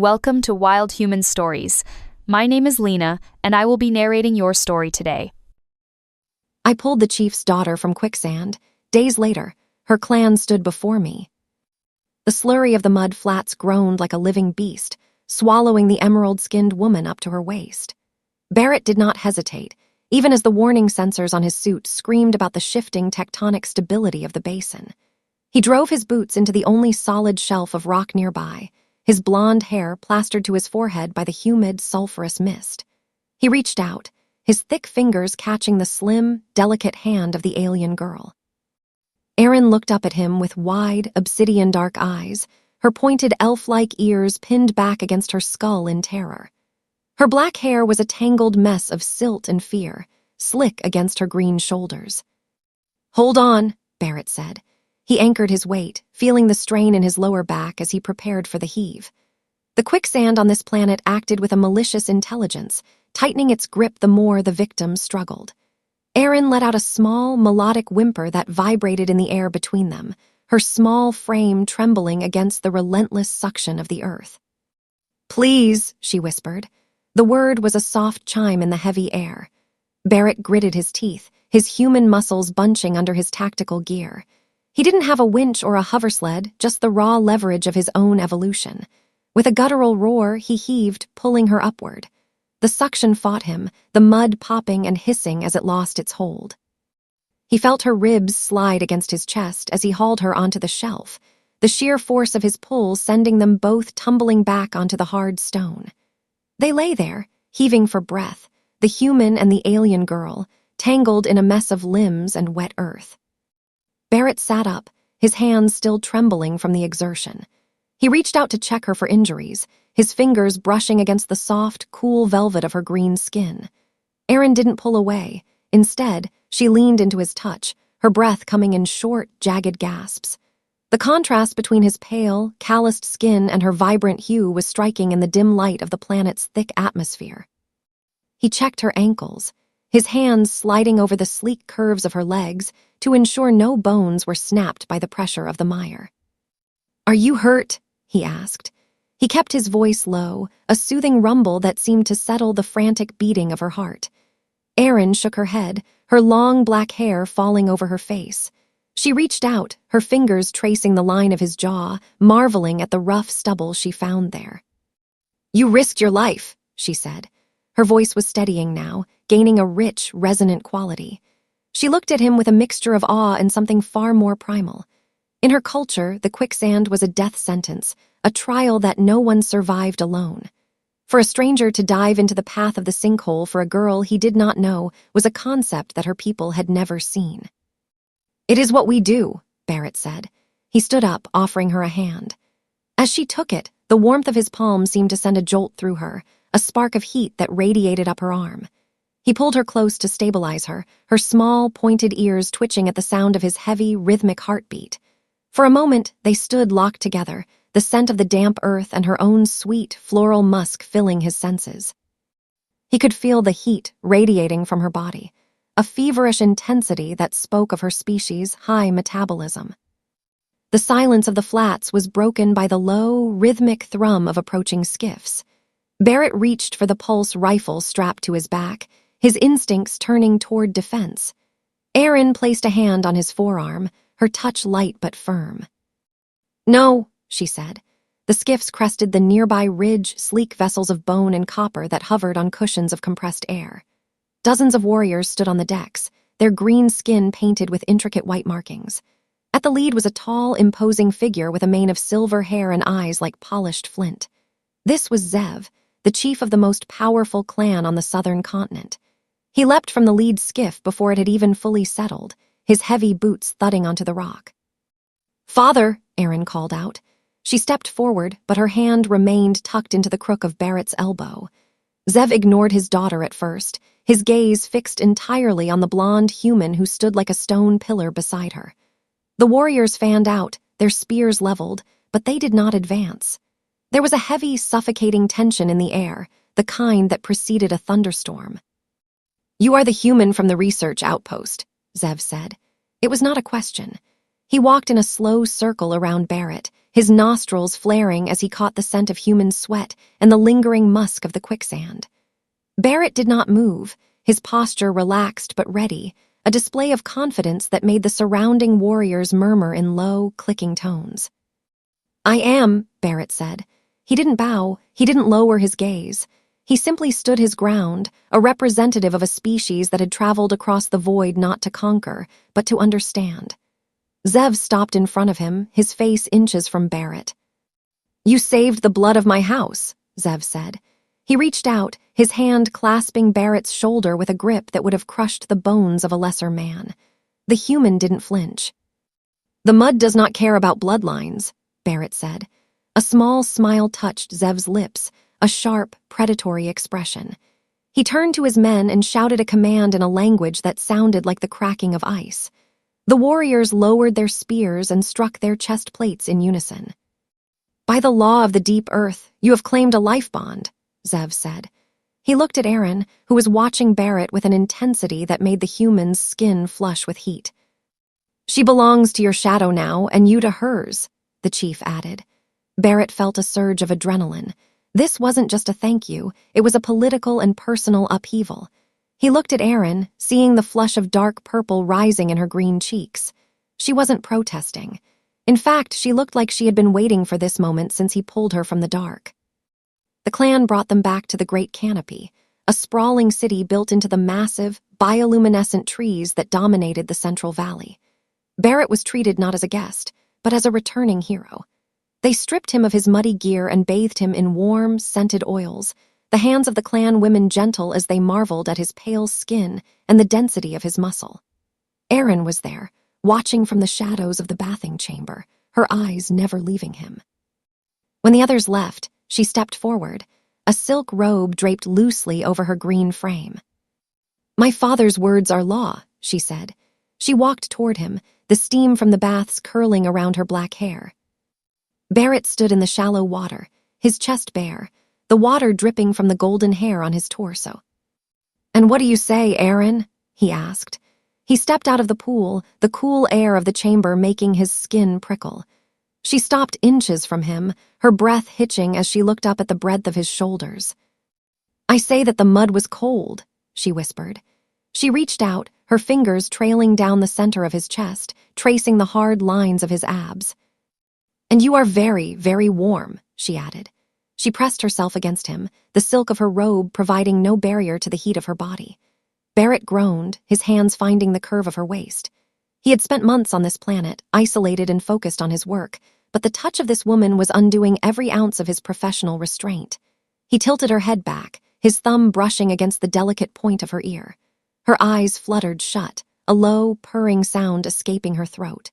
Welcome to Wild Human Stories. My name is Lena, and I will be narrating your story today. I pulled the chief's daughter from Quicksand. Days later, her clan stood before me. The slurry of the mud flats groaned like a living beast, swallowing the emerald-skinned woman up to her waist. Barrett did not hesitate, even as the warning sensors on his suit screamed about the shifting tectonic stability of the basin. He drove his boots into the only solid shelf of rock nearby, his blonde hair plastered to his forehead by the humid, sulfurous mist. He reached out, his thick fingers catching the slim, delicate hand of the alien girl. Aeryn looked up at him with wide, obsidian-dark eyes, her pointed elf-like ears pinned back against her skull in terror. Her black hair was a tangled mess of silt and fear, slick against her green shoulders. "Hold on," Barrett said. He anchored his weight, feeling the strain in his lower back as he prepared for the heave. The quicksand on this planet acted with a malicious intelligence, tightening its grip the more the victim struggled. Aeryn let out a small, melodic whimper that vibrated in the air between them, her small frame trembling against the relentless suction of the earth. "Please," she whispered. The word was a soft chime in the heavy air. Barrett gritted his teeth, his human muscles bunching under his tactical gear. He didn't have a winch or a hoversled, just the raw leverage of his own evolution. With a guttural roar, he heaved, pulling her upward. The suction fought him, the mud popping and hissing as it lost its hold. He felt her ribs slide against his chest as he hauled her onto the shelf, the sheer force of his pull sending them both tumbling back onto the hard stone. They lay there, heaving for breath, the human and the alien girl, tangled in a mess of limbs and wet earth. Barrett sat up, his hands still trembling from the exertion. He reached out to check her for injuries, his fingers brushing against the soft, cool velvet of her green skin. Aeryn didn't pull away. Instead, she leaned into his touch, her breath coming in short, jagged gasps. The contrast between his pale, calloused skin and her vibrant hue was striking in the dim light of the planet's thick atmosphere. He checked her ankles, his hands sliding over the sleek curves of her legs to ensure no bones were snapped by the pressure of the mire. "Are you hurt?" he asked. He kept his voice low, a soothing rumble that seemed to settle the frantic beating of her heart. Aeryn shook her head, her long black hair falling over her face. She reached out, her fingers tracing the line of his jaw, marveling at the rough stubble she found there. "You risked your life," she said. Her voice was steadying now, gaining a rich, resonant quality. She looked at him with a mixture of awe and something far more primal. In her culture, the quicksand was a death sentence, a trial that no one survived alone. For a stranger to dive into the path of the sinkhole for a girl he did not know was a concept that her people had never seen. "It is what we do," Barrett said. He stood up, offering her a hand. As she took it, the warmth of his palm seemed to send a jolt through her, a spark of heat that radiated up her arm. He pulled her close to stabilize her, her small, pointed ears twitching at the sound of his heavy, rhythmic heartbeat. For a moment, they stood locked together, the scent of the damp earth and her own sweet, floral musk filling his senses. He could feel the heat radiating from her body, a feverish intensity that spoke of her species' high metabolism. The silence of the flats was broken by the low, rhythmic thrum of approaching skiffs. Barrett reached for the pulse rifle strapped to his back, his instincts turning toward defense. Aeryn placed a hand on his forearm, her touch light but firm. "No," she said. The skiffs crested the nearby ridge, sleek vessels of bone and copper that hovered on cushions of compressed air. Dozens of warriors stood on the decks, their green skin painted with intricate white markings. At the lead was a tall, imposing figure with a mane of silver hair and eyes like polished flint. This was Zev, the chief of the most powerful clan on the southern continent. He leapt from the lead skiff before it had even fully settled, his heavy boots thudding onto the rock. "Father," Aeryn called out. She stepped forward, but her hand remained tucked into the crook of Barrett's elbow. Zev ignored his daughter at first, his gaze fixed entirely on the blonde human who stood like a stone pillar beside her. The warriors fanned out, their spears leveled, but they did not advance. There was a heavy, suffocating tension in the air, the kind that preceded a thunderstorm. "You are the human from the research outpost," Zev said. It was not a question. He walked in a slow circle around Barrett, his nostrils flaring as he caught the scent of human sweat and the lingering musk of the quicksand. Barrett did not move, his posture relaxed but ready, a display of confidence that made the surrounding warriors murmur in low, clicking tones. "I am," Barrett said. He didn't bow, he didn't lower his gaze. He simply stood his ground, a representative of a species that had traveled across the void not to conquer, but to understand. Zev stopped in front of him, his face inches from Barrett. "You saved the blood of my house," Zev said. He reached out, his hand clasping Barrett's shoulder with a grip that would have crushed the bones of a lesser man. The human didn't flinch. "The mud does not care about bloodlines," Barrett said. A small smile touched Zev's lips, a sharp, predatory expression. He turned to his men and shouted a command in a language that sounded like the cracking of ice. The warriors lowered their spears and struck their chest plates in unison. "By the law of the deep earth, you have claimed a life bond," Zev said. He looked at Aeryn, who was watching Barrett with an intensity that made the human's skin flush with heat. "She belongs to your shadow now, and you to hers," the chief added. Barrett felt a surge of adrenaline. This wasn't just a thank you, it was a political and personal upheaval. He looked at Aeryn, seeing the flush of dark purple rising in her green cheeks. She wasn't protesting. In fact, she looked like she had been waiting for this moment since he pulled her from the dark. The clan brought them back to the Great Canopy, a sprawling city built into the massive, bioluminescent trees that dominated the Central Valley. Barrett was treated not as a guest, but as a returning hero. They stripped him of his muddy gear and bathed him in warm, scented oils, the hands of the clan women gentle as they marveled at his pale skin and the density of his muscle. Aeryn was there, watching from the shadows of the bathing chamber, her eyes never leaving him. When the others left, she stepped forward, a silk robe draped loosely over her green frame. "My father's words are law," she said. She walked toward him, the steam from the baths curling around her black hair. Barrett stood in the shallow water, his chest bare, the water dripping from the golden hair on his torso. "And what do you say, Aeryn?" he asked. He stepped out of the pool, the cool air of the chamber making his skin prickle. She stopped inches from him, her breath hitching as she looked up at the breadth of his shoulders. "I say that the mud was cold," she whispered. She reached out, her fingers trailing down the center of his chest, tracing the hard lines of his abs. "And you are very, very warm," she added. She pressed herself against him, the silk of her robe providing no barrier to the heat of her body. Barrett groaned, his hands finding the curve of her waist. He had spent months on this planet, isolated and focused on his work, but the touch of this woman was undoing every ounce of his professional restraint. He tilted her head back, his thumb brushing against the delicate point of her ear. Her eyes fluttered shut, a low, purring sound escaping her throat.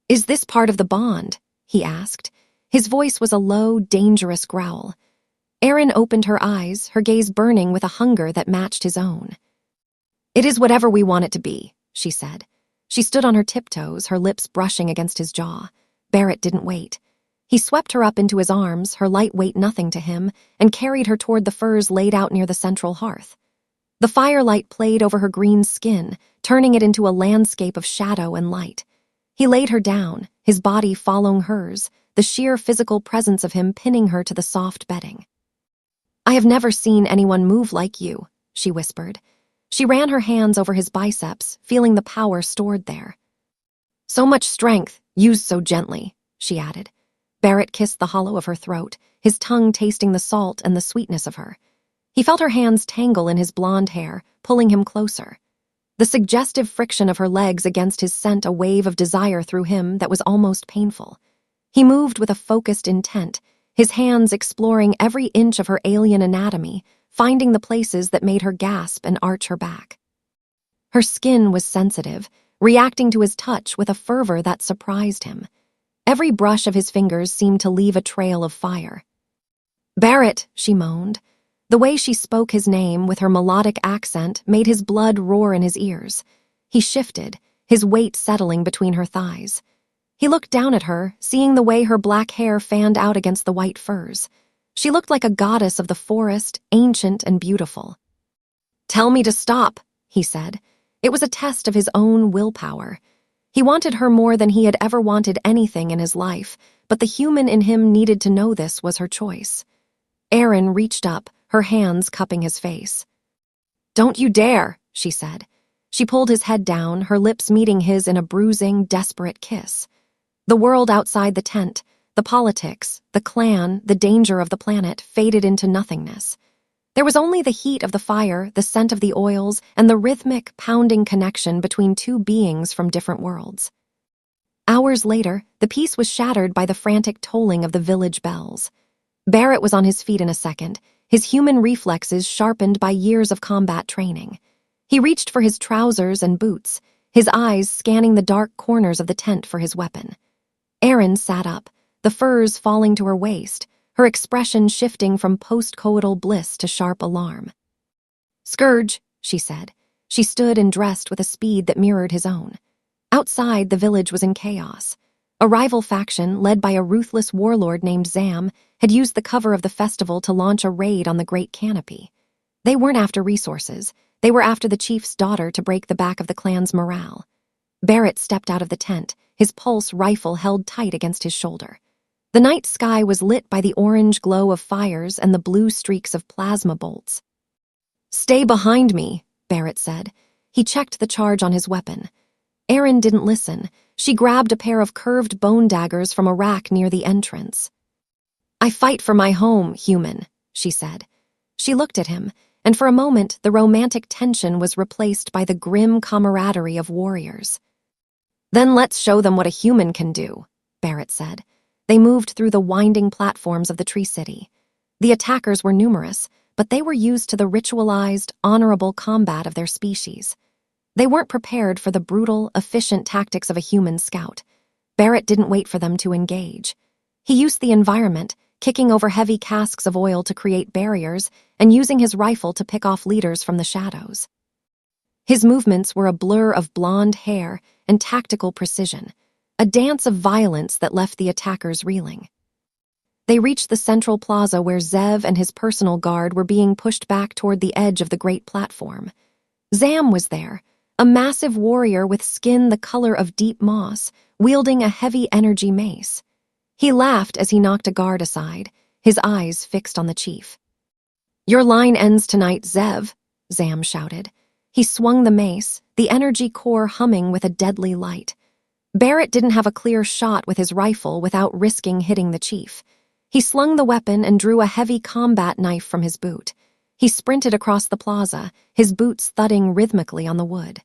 "Is this part of the bond?" he asked. His voice was a low, dangerous growl. Aeryn opened her eyes, her gaze burning with a hunger that matched his own. "It is whatever we want it to be," she said. She stood on her tiptoes, her lips brushing against his jaw. Barrett didn't wait. He swept her up into his arms, her light weight nothing to him, and carried her toward the furs laid out near the central hearth. The firelight played over her green skin, turning it into a landscape of shadow and light. He laid her down, his body following hers, the sheer physical presence of him pinning her to the soft bedding. "I have never seen anyone move like you," she whispered. She ran her hands over his biceps, feeling the power stored there. "So much strength, used so gently," she added. Barrett kissed the hollow of her throat, his tongue tasting the salt and the sweetness of her. He felt her hands tangle in his blonde hair, pulling him closer. The suggestive friction of her legs against his sent a wave of desire through him that was almost painful. He moved with a focused intent, his hands exploring every inch of her alien anatomy, finding the places that made her gasp and arch her back. Her skin was sensitive, reacting to his touch with a fervor that surprised him. Every brush of his fingers seemed to leave a trail of fire. "Barrett," she moaned. The way she spoke his name with her melodic accent made his blood roar in his ears. He shifted, his weight settling between her thighs. He looked down at her, seeing the way her black hair fanned out against the white furs. She looked like a goddess of the forest, ancient and beautiful. "Tell me to stop," he said. It was a test of his own willpower. He wanted her more than he had ever wanted anything in his life, but the human in him needed to know this was her choice. Aeryn reached up, her hands cupping his face. "Don't you dare," she said. She pulled his head down, her lips meeting his in a bruising, desperate kiss. The world outside the tent, the politics, the clan, the danger of the planet faded into nothingness. There was only the heat of the fire, the scent of the oils, and the rhythmic, pounding connection between two beings from different worlds. Hours later, the peace was shattered by the frantic tolling of the village bells. Barrett was on his feet in a second, his human reflexes sharpened by years of combat training. He reached for his trousers and boots, his eyes scanning the dark corners of the tent for his weapon. Aeryn sat up, the furs falling to her waist, her expression shifting from post-coital bliss to sharp alarm. "Scourge," she said. She stood and dressed with a speed that mirrored his own. Outside, the village was in chaos. A rival faction, led by a ruthless warlord named Zam, had used the cover of the festival to launch a raid on the Great Canopy. They weren't after resources. They were after the chief's daughter to break the back of the clan's morale. Barrett stepped out of the tent, his pulse rifle held tight against his shoulder. The night sky was lit by the orange glow of fires and the blue streaks of plasma bolts. "Stay behind me," Barrett said. He checked the charge on his weapon. Aeryn didn't listen. She grabbed a pair of curved bone daggers from a rack near the entrance. "I fight for my home, human," she said. She looked at him, and for a moment the romantic tension was replaced by the grim camaraderie of warriors. "Then let's show them what a human can do," Barrett said. They moved through the winding platforms of the Tree City. The attackers were numerous, but they were used to the ritualized, honorable combat of their species. They weren't prepared for the brutal, efficient tactics of a human scout. Barrett didn't wait for them to engage. He used the environment, kicking over heavy casks of oil to create barriers and using his rifle to pick off leaders from the shadows. His movements were a blur of blonde hair and tactical precision, a dance of violence that left the attackers reeling. They reached the central plaza where Zev and his personal guard were being pushed back toward the edge of the great platform. Zam was there, a massive warrior with skin the color of deep moss, wielding a heavy energy mace. He laughed as he knocked a guard aside, his eyes fixed on the chief. "Your line ends tonight, Zev," Zam shouted. He swung the mace, the energy core humming with a deadly light. Barrett didn't have a clear shot with his rifle without risking hitting the chief. He slung the weapon and drew a heavy combat knife from his boot. He sprinted across the plaza, his boots thudding rhythmically on the wood.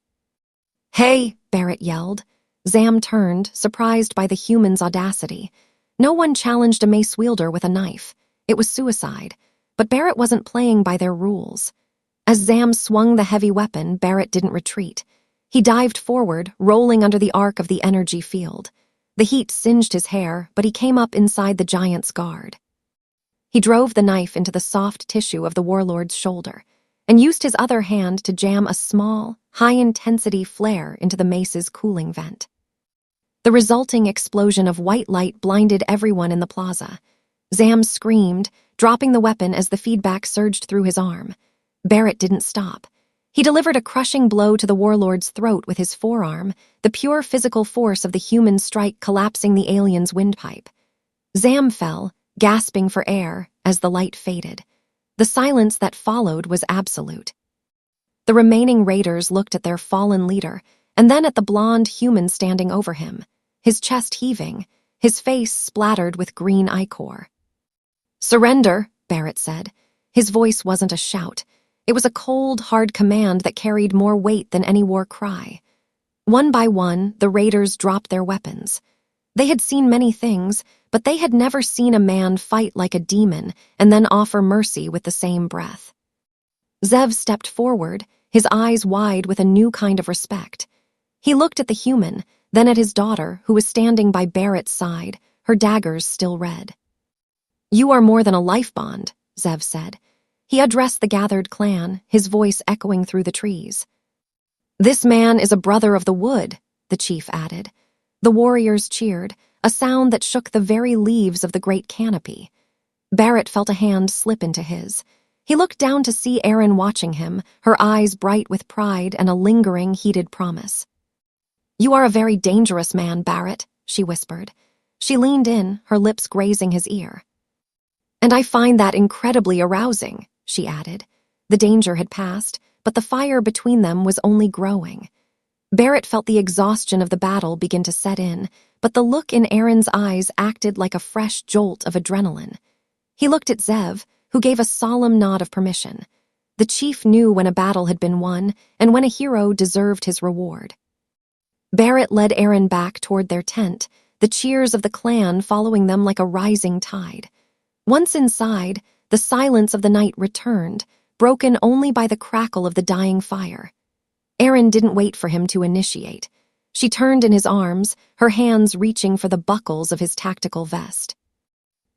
"Hey!" Barrett yelled. Zam turned, surprised by the human's audacity. No one challenged a mace wielder with a knife. It was suicide, but Barrett wasn't playing by their rules. As Zam swung the heavy weapon, Barrett didn't retreat. He dived forward, rolling under the arc of the energy field. The heat singed his hair, but he came up inside the giant's guard. He drove the knife into the soft tissue of the warlord's shoulder and used his other hand to jam a small, high-intensity flare into the mace's cooling vent. The resulting explosion of white light blinded everyone in the plaza. Zam screamed, dropping the weapon as the feedback surged through his arm. Barrett didn't stop. He delivered a crushing blow to the warlord's throat with his forearm, the pure physical force of the human strike collapsing the alien's windpipe. Zam fell, gasping for air, as the light faded. The silence that followed was absolute. The remaining raiders looked at their fallen leader, and then at the blonde human standing over him, his chest heaving, his face splattered with green ichor. "Surrender," Barrett said. His voice wasn't a shout. It was a cold, hard command that carried more weight than any war cry. One by one, the raiders dropped their weapons. They had seen many things, but they had never seen a man fight like a demon and then offer mercy with the same breath. Zev stepped forward, his eyes wide with a new kind of respect. He looked at the human, then at his daughter, who was standing by Barrett's side, her daggers still red. "You are more than a life bond," Zev said. He addressed the gathered clan, his voice echoing through the trees. "This man is a brother of the wood," the chief added. The warriors cheered, a sound that shook the very leaves of the great canopy. Barrett felt a hand slip into his. He looked down to see Aeryn watching him, her eyes bright with pride and a lingering, heated promise. "You are a very dangerous man, Barrett," she whispered. She leaned in, her lips grazing his ear. "And I find that incredibly arousing," she added. The danger had passed, but the fire between them was only growing. Barrett felt the exhaustion of the battle begin to set in, but the look in Aeryn's eyes acted like a fresh jolt of adrenaline. He looked at Zev, who gave a solemn nod of permission. The chief knew when a battle had been won and when a hero deserved his reward. Barrett led Aeryn back toward their tent, the cheers of the clan following them like a rising tide. Once inside, the silence of the night returned, broken only by the crackle of the dying fire. Aeryn didn't wait for him to initiate. She turned in his arms, her hands reaching for the buckles of his tactical vest.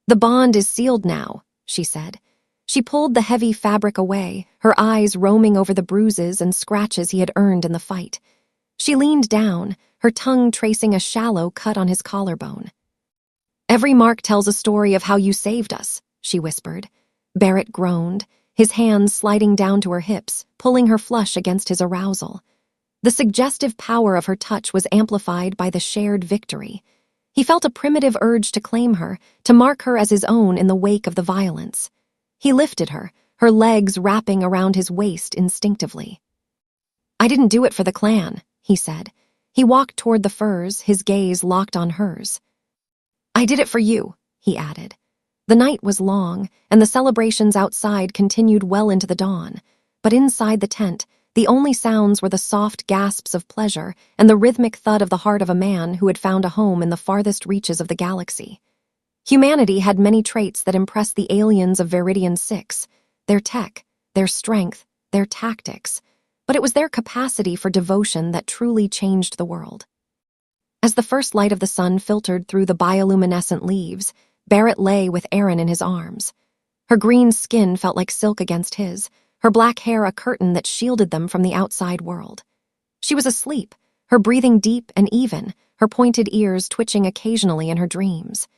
"The bond is sealed now," she said. She pulled the heavy fabric away, her eyes roaming over the bruises and scratches he had earned in the fight. She leaned down, her tongue tracing a shallow cut on his collarbone. "Every mark tells a story of how you saved us," she whispered. Barrett groaned, his hands sliding down to her hips, pulling her flush against his arousal. The suggestive power of her touch was amplified by the shared victory. He felt a primitive urge to claim her, to mark her as his own in the wake of the violence. He lifted her, her legs wrapping around his waist instinctively. "I didn't do it for the clan," he said. He walked toward the furs, his gaze locked on hers. "I did it for you," he added. The night was long, and the celebrations outside continued well into the dawn. But inside the tent, the only sounds were the soft gasps of pleasure and the rhythmic thud of the heart of a man who had found a home in the farthest reaches of the galaxy. Humanity had many traits that impressed the aliens of Veridian 6, their tech, their strength, their tactics, but it was their capacity for devotion that truly changed the world. As the first light of the sun filtered through the bioluminescent leaves, Barrett lay with Aeryn in his arms. Her green skin felt like silk against his, her black hair a curtain that shielded them from the outside world. She was asleep, her breathing deep and even, her pointed ears twitching occasionally in her dreams.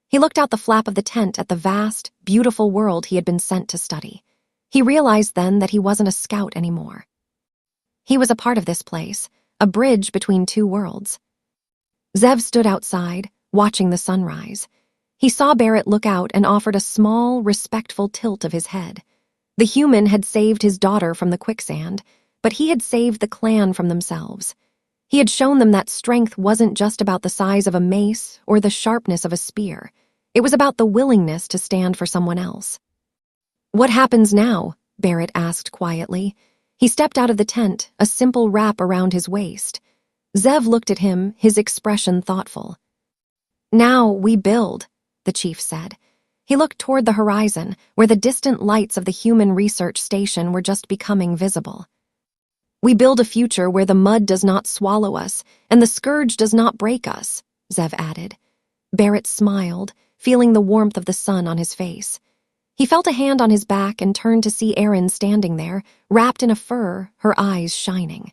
He looked out the flap of the tent at the vast, beautiful world he had been sent to study. He realized then that he wasn't a scout anymore. He was a part of this place, a bridge between two worlds. Zev stood outside, watching the sunrise. He saw Barrett look out and offered a small, respectful tilt of his head. The human had saved his daughter from the quicksand, but he had saved the clan from themselves. He had shown them that strength wasn't just about the size of a mace or the sharpness of a spear. It was about the willingness to stand for someone else. "What happens now?" Barrett asked quietly. He stepped out of the tent, a simple wrap around his waist. Zev looked at him, his expression thoughtful. "Now we build," the chief said. He looked toward the horizon, where the distant lights of the human research station were just becoming visible. "We build a future where the mud does not swallow us, and the scourge does not break us," Zev added. Barrett smiled, feeling the warmth of the sun on his face. He felt a hand on his back and turned to see Aeryn standing there, wrapped in a fur, her eyes shining.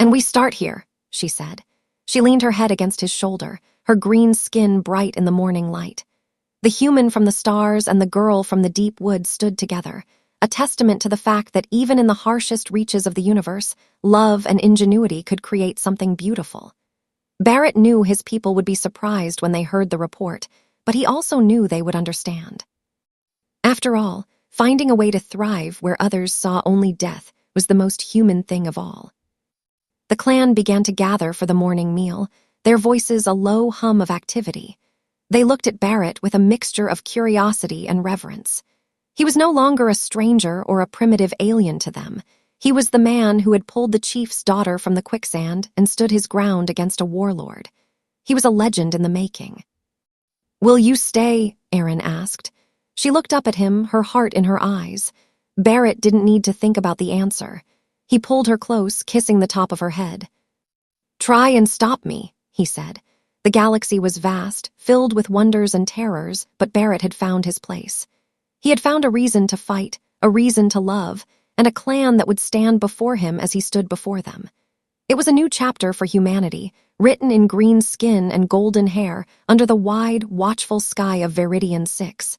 "And we start here," she said. She leaned her head against his shoulder, her green skin bright in the morning light. The human from the stars and the girl from the deep woods stood together, a testament to the fact that even in the harshest reaches of the universe, love and ingenuity could create something beautiful. Barrett knew his people would be surprised when they heard the report, but he also knew they would understand. After all, finding a way to thrive where others saw only death was the most human thing of all. The clan began to gather for the morning meal, their voices a low hum of activity. They looked at Barrett with a mixture of curiosity and reverence. He was no longer a stranger or a primitive alien to them. He was the man who had pulled the chief's daughter from the quicksand and stood his ground against a warlord. He was a legend in the making. "Will you stay?" Aeryn asked. She looked up at him, her heart in her eyes. Barrett didn't need to think about the answer. He pulled her close, kissing the top of her head. "Try and stop me," he said. The galaxy was vast, filled with wonders and terrors, but Barrett had found his place. He had found a reason to fight, a reason to love, and a clan that would stand before him as he stood before them. It was a new chapter for humanity, written in green skin and golden hair under the wide, watchful sky of Veridian 6.